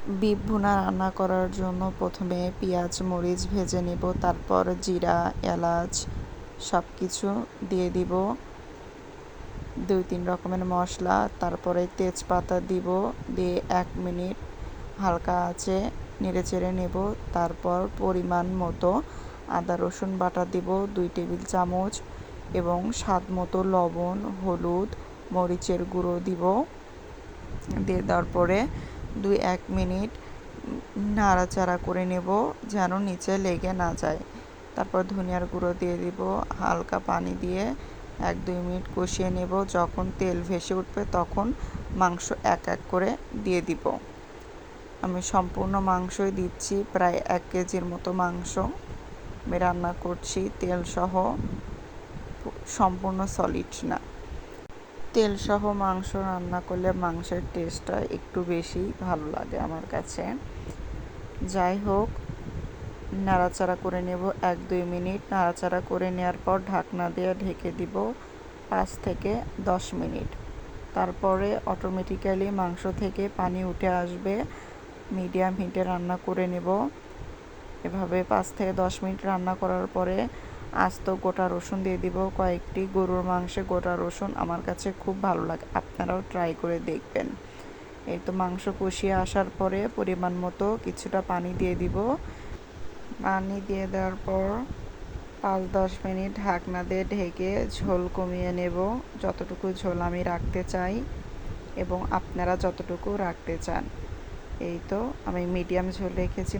Beef ভুনা রান্না করার জন্য প্রথমে পেঁয়াজ মরিচ ভেজে নেব, তারপর জিরা এলাচ সব কিছু দিয়ে দিব, 2-3 রকমের মশলা, তারপরে তেজপাতা দিব, দিয়ে 1 মিনিট হালকা আঁচে নেড়েচেড়ে নেব। তারপর পরিমাণ মতো আদা রসুন বাটা দিব 2 টেবিল চামচ, এবং স্বাদ মতো লবণ, হলুদ, মরিচের গুঁড়ো দিব। দিয়ে দেওয়ার পরে 2-1 মিনিট নাড়াচাড়া করে নেব যেন নিচে লেগে না যায়। তারপর ধনিয়ার গুঁড়ো দিয়ে দিব, হালকা পানি দিয়ে 1-2 মিনিট কষিয়ে নেব। যখন তেল ভেসে উঠবে তখন মাংস এক এক করে দিয়ে দিব। আমি সম্পূর্ণ মাংসই দিচ্ছি, প্রায় 1 কেজির মতো মাংস আমি রান্না করছি, তেল সহ, সম্পূর্ণ সলিড না। তেল সহ মাংস রান্না করলে মাংসের টেস্টটা একটু বেশি ভালো লাগে আমার কাছে। যাই হোক, নাড়াচাড়া করে নেব 1-2 মিনিট। নাড়াচাড়া করে নেওয়ার পর ঢাকনা দিয়ে ঢেকে দিব 5 থেকে 10 মিনিট। তারপরে অটোমেটিক্যালি মাংস থেকে পানি উঠে আসবে। মিডিয়াম হিটে রান্না করে নেব। এভাবে 5 থেকে 10 মিনিট রান্না করার পরে আস্ত গোটা রসুন দিয়ে দিব কয়েকটি। গরুর মাংসে গোটা রসুন আমার কাছে খুব ভালো লাগে, আপনারাও ট্রাই করে দেখবেন। এই তো মাংস কষিয়ে আসার পরে পরিমাণ মতো কিছুটা পানি দিয়ে দিব। পানি দিয়ে দেওয়ার পর 5-10 মিনিট ঢাকনা দিয়ে ঢেকে ঝোল কমিয়ে নেব, যতটুকু ঝোল আমি রাখতে চাই এবং আপনারা যতটুকু রাখতে চান। এই তো আমি মিডিয়াম ঝোল রেখেছি।